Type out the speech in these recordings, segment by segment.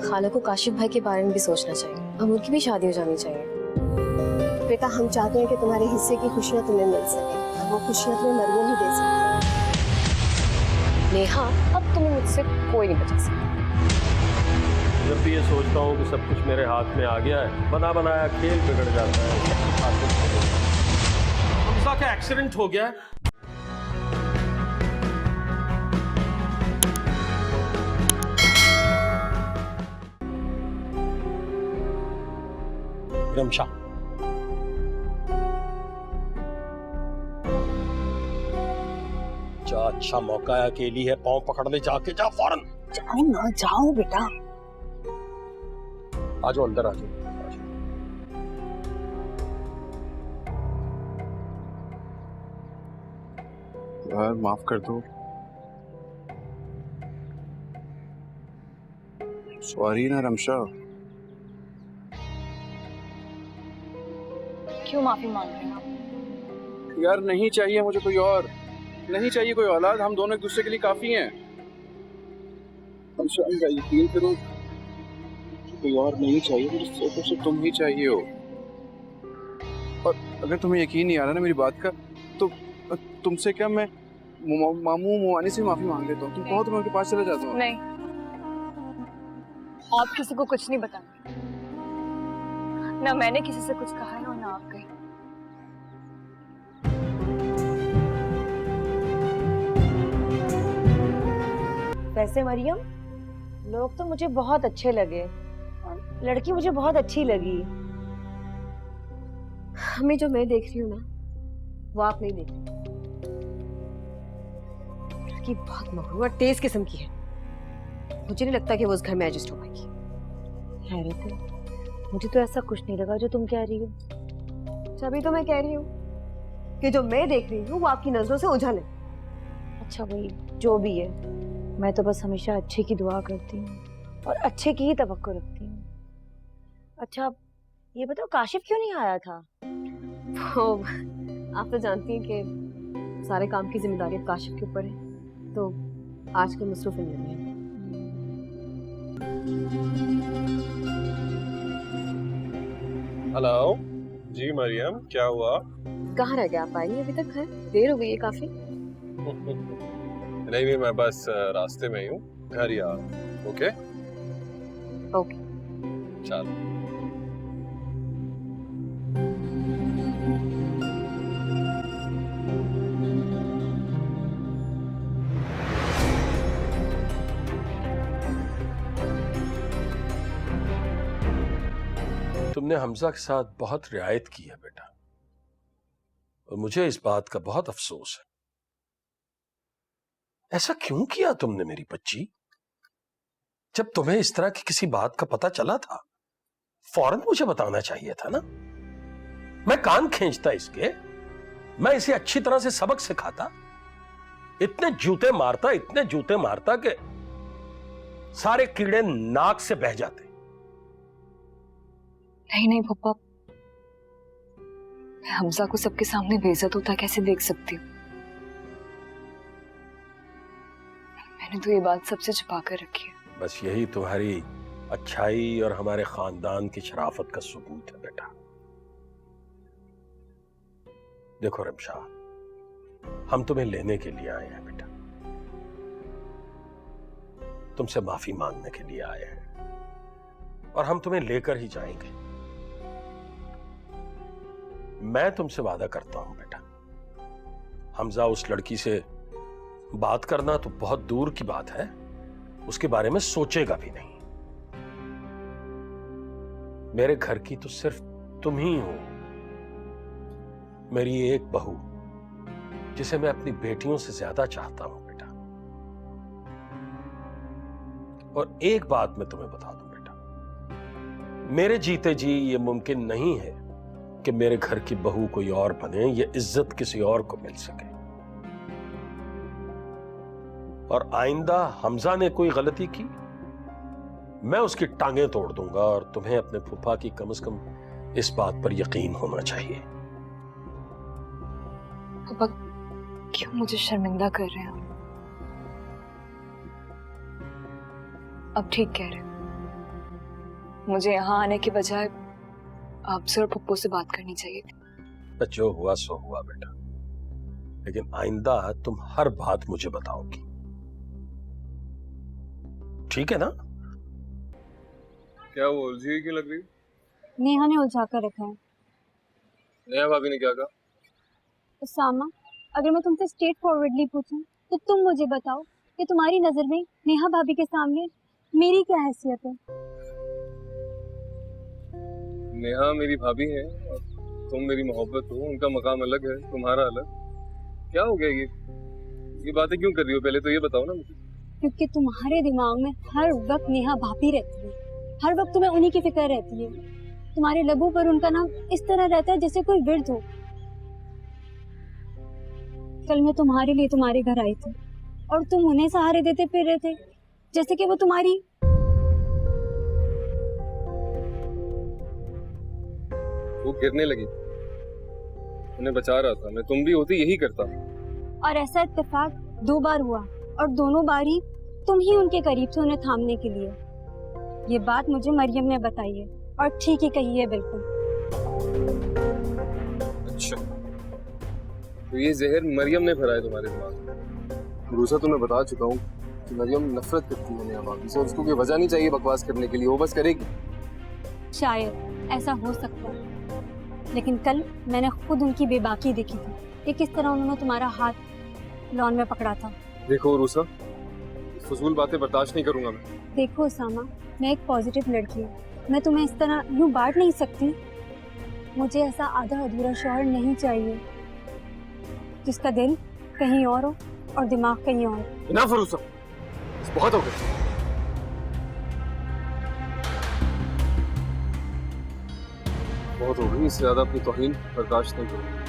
खाला को काशिफ भाई के बारे में भी सोचना चाहिए। अब उनकी भी शादी हो जानी चाहिए। बेटा हम चाहते हैं कि तुम्हारे हिस्से की खुशियाँ तुम्हें मिल सके, और वो खुशियाँ तुम्हें मरियम ही दे सकती है। नेहा, अब तुम्हें मुझसे कोई नहीं बचा सकता। जब भी ये सोचता हूँ कि सब कुछ मेरे हाथ में आ गया है, बना बनाया खेल बिगड़ जाता है। हमजा का एक्सीडेंट हो गया है। रमशा, जा अच्छा मौका है, अकेली है, पांव पकड़ने जाके जा फौरन। जाओ ना, जाओ बेटा। आ जाओ अंदर, आ जाओ। यार माफ कर दो। सॉरी ना रमशा। क्यों माफी मांग रहे हैं आप? यार नहीं चाहिए मुझे कोई और, नहीं चाहिए कोई औलाद, हम दोनों एक दूसरे के लिए काफी हैं। रमशा यकीन करो, कोई और नहीं चाहिए, मुझे सिर्फ तुम ही चाहिए हो। और अगर तुम्हें यकीन नहीं आ रहा ना मेरी बात का, तो तुमसे क्या मैं मामू मुआनी से माफी मांग लेता हूँ। तुम कहो तो मैं उनके पास चला जाता हूँ। नहीं, आप किसी को कुछ नहीं बताना। ना मैंने किसी से कुछ कहा है और ना आप कहीं। वैसे मरियम, लोग तो मुझे बहुत अच्छे लगे और लड़की मुझे बहुत अच्छी लगी। हमें जो मैं देख रही हूँ ना, वो आप नहीं देख रही। लड़की बहुत मगरू और तेज किस्म की है। मुझे नहीं लगता कि वो उस घर में एडजस्ट हो पाएगी। हैरत है, मुझे तो ऐसा कुछ नहीं लगा जो तुम कह रही हो। तभी तो मैं कह रही हूँ कि जो मैं देख रही हूँ वो आपकी नजरों से ओझल है। अच्छा भाई, जो भी है, मैं तो बस हमेशा अच्छे की दुआ करती हूँ और अच्छे की ही तवक्को रखती हूँ। अच्छा, ये बताओ काशिफ क्यों नहीं आया था? तो आप तो जानती हैं कि सारे काम की जिम्मेदारी अब काशिफ के ऊपर है, तो आजकल मसरूफ नहीं है। हेलो जी मरियम, क्या हुआ? कहाँ रह गए आप? आई नहीं अभी तक घर? देर हो गई है काफी। नहीं, मैं बस रास्ते में ही हूँ, घर ही आ रहा हूँ। ओके ओके, चलो। तुमने हमजा के साथ बहुत रियायत की है बेटा, और मुझे इस बात का बहुत अफसोस है। ऐसा क्यों किया तुमने मेरी बच्ची? जब तुम्हें इस तरह की किसी बात का पता चला था, फौरन मुझे बताना चाहिए था ना। मैं कान खींचता इसके, मैं इसे अच्छी तरह से सबक सिखाता, इतने जूते मारता कि सारे कीड़े नाक से बह जाते। नहीं पप्पा, मैं हमजा को सबके सामने बेइज्जत होता कैसे देख सकती हूँ? मैंने तो ये बात सबसे छुपा कर रखी है। बस यही तुम्हारी अच्छाई और हमारे खानदान की शराफत का सबूत है बेटा। देखो रमशा, हम तुम्हें लेने के लिए आए हैं बेटा, तुमसे माफी मांगने के लिए आए हैं, और हम तुम्हें लेकर ही जाएंगे। मैं तुमसे वादा करता हूं बेटा, हमजा उस लड़की से बात करना तो बहुत दूर की बात है, उसके बारे में सोचेगा भी नहीं। मेरे घर की तो सिर्फ तुम ही हो, मेरी एक बहू जिसे मैं अपनी बेटियों से ज्यादा चाहता हूं बेटा। और एक बात मैं तुम्हें बता दूं बेटा, मेरे जीते जी ये मुमकिन नहीं है कि मेरे घर की बहू कोई और बने, ये इज्जत किसी और को मिल सके। और आइंदा हमजा ने कोई गलती की, मैं उसकी टांगें तोड़ दूंगा, और तुम्हें अपने फूफा की कम से कम इस बात पर यकीन होना चाहिए। पापा क्यों मुझे शर्मिंदा कर रहे हैं? अब ठीक कह रहे हैं, मुझे यहाँ आने के बजाय आपसे और पप्पू से बात करनी चाहिए थी। तो जो हुआ सो हुआ बेटा, लेकिन आइंदा तुम हर बात मुझे बताओगी, ठीक है ना? क्या वो उलझी हुई क्यों लग रही? नेहा ने उलझा कर रखा है। नेहा भाभी ने क्या कहा? उसामा, अगर मैं तुमसे स्ट्रेट फॉरवर्डली पूछूं तो तुम मुझे बताओ कि तुम्हारी नजर में नेहा भाभी के सामने मेरी क्या हैसियत है? नेहा मेरी भाभी है और तुम मेरी मोहब्बत हो, उनका मकाम अलग है, तुम्हारा अलग। क्या हो गया ये बातें क्यों कर रही हो? पहले तो ये बताओ ना मुझे। क्योंकि तुम्हारे दिमाग में हर वक्त नेहा भाभी रहती है, हर वक्त तुम्हें उन्हीं की फिक्र रहती है। तुम्हारे लबों पर उनका नाम इस तरह रहता है जैसे कोई विर्द हो। कल मैं तुम्हारे लिए तुम्हारे घर आई थी और तुम उन्हें सहारे देते फिर रहे थे जैसे कि वो तुम्हारी। वो गिरने लगी, उन्हें बचा रहा था मैं, तुम भी होती यही करता। और ऐसा इत्तेफाक 2 बार हुआ और दोनों बार ही तुम ही उनके करीब थे उन्हें थामने के लिए। ये बात मुझे मरियम ने बताई है और ठीक ही कही है बिल्कुल। अच्छा, तो ये जहर मरियम ने भरा है तुम्हारे दिमाग में? रूसा, तुम्हें बता चुका हूँ कि मरियम नफरत करती है नेहा भाभी से, उसको कोई वजह नहीं चाहिए बकवास करने के लिए, वो बस करेगी। शायद ऐसा हो सकता है, लेकिन कल मैंने खुद उनकी बेबाकी देखी थी कि किस तरह उन्होंने तुम्हारा हाथ लॉन में पकड़ा था। देखो रूसा, फजूल बातें बर्दाश्त नहीं करूंगा मैं। देखो उसामा, मैं एक पॉजिटिव लड़की हूँ, मैं तुम्हें इस तरह यूं बांट नहीं सकती। मुझे ऐसा आधा अधूरा शौहर नहीं चाहिए जिसका दिल कहीं और हो और दिमाग कहीं और। इनाफ रूसा, बहुत हो गया। बहुत हो गई, इससे ज्यादा अपनी तौहीन बर्दाश्त नहीं करूंगा।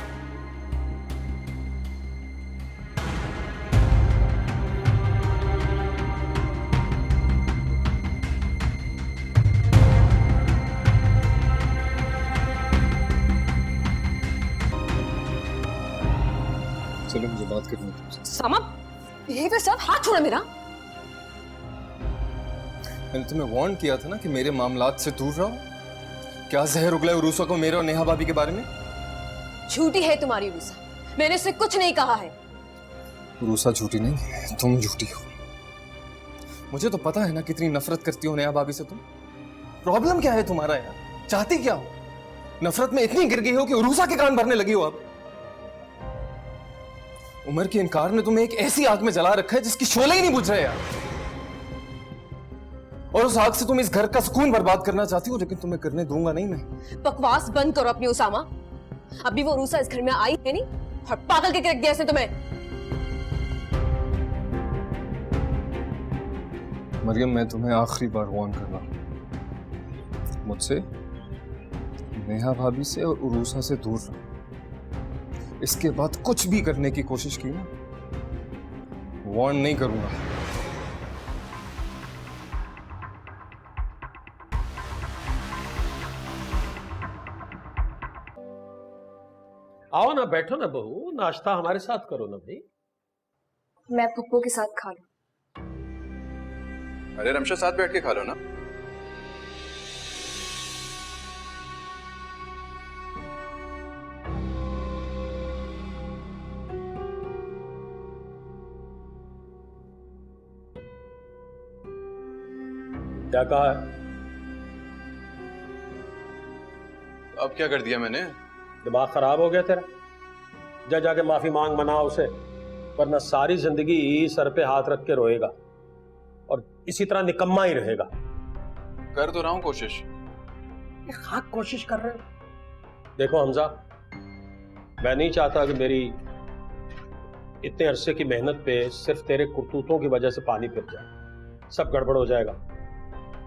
चलो मुझे बात करनी है तुमसे। सामा, ये तो सब हाथ छोड़ा मेरा। मैंने तुम्हें वार्न किया था ना कि मेरे मामलात से दूर रहो। क्या जहर उगला है रूसा को मेरे और नेहा भाभी के बारे में? झूठी है तुम्हारी रूसा, मैंने उससे कुछ नहीं कहा है। रूसा झूठी नहीं, तुम झूठी हो। मुझे तो पता है ना कितनी नफरत करती हो नेहा भाभी से तुम। प्रॉब्लम क्या है तुम्हारा यार? चाहती क्या हो? नफरत में इतनी गिर गई हो कि रूसा के कान भरने लगी हो अब। उमर के इनकार ने तुम्हें एक ऐसी आग में जला रखा है जिसकी शोले ही नहीं बुझ रहे यार। और उस आग से तुम इस घर का सुकून बर्बाद करना चाहती हो, लेकिन तुम्हें करने दूंगा नहीं मैं। बकवास बंद करो अपनी उसामा। अभी वो रूसा इस घर में आई है नहीं और पागल के रख दिया इसने तुम्हें। मरियम, मैं तुम्हें आखिरी बार वार्न कर रहा हूं, मुझसे, नेहा भाभी से और उरूसा से दूर रहो। इसके बाद कुछ भी करने की कोशिश की ना, वार्न नहीं करूंगा। आओ ना, बैठो ना बहू, नाश्ता हमारे साथ करो ना भाई। मैं पप्पू के साथ खा लूं। अरे रमशा, साथ बैठ के खा लो ना। क्या कहा है? अब क्या कर दिया मैंने? दिमाग खराब हो गया तेरा? जा जाके माफी मांग, मना उसे, वरना सारी जिंदगी सर पे हाथ रख के रोएगा और इसी तरह निकम्मा ही रहेगा। कर तो रहा हूं कोशिश। हाँ, कोशिश कर रहे हो। देखो हमजा, मैं नहीं चाहता कि मेरी इतने अरसे की मेहनत पे सिर्फ तेरे करतूतों की वजह से पानी फिर जाए, सब गड़बड़ हो जाएगा।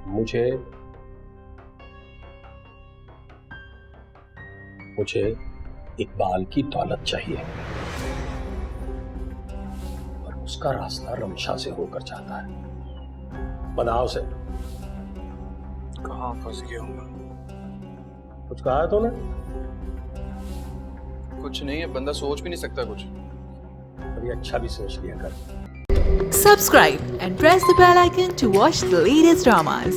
मुझे इकबाल की दौलत चाहिए और उसका रास्ता रमशा से होकर जाता है। बनाओ से। कहाँ फंस गया हूँ? कुछ कहा है तूने? कुछ नहीं है, बंदा सोच भी नहीं सकता कुछ। अभी अच्छा भी सोच लिया कर। Subscribe and press the bell icon to watch the latest dramas.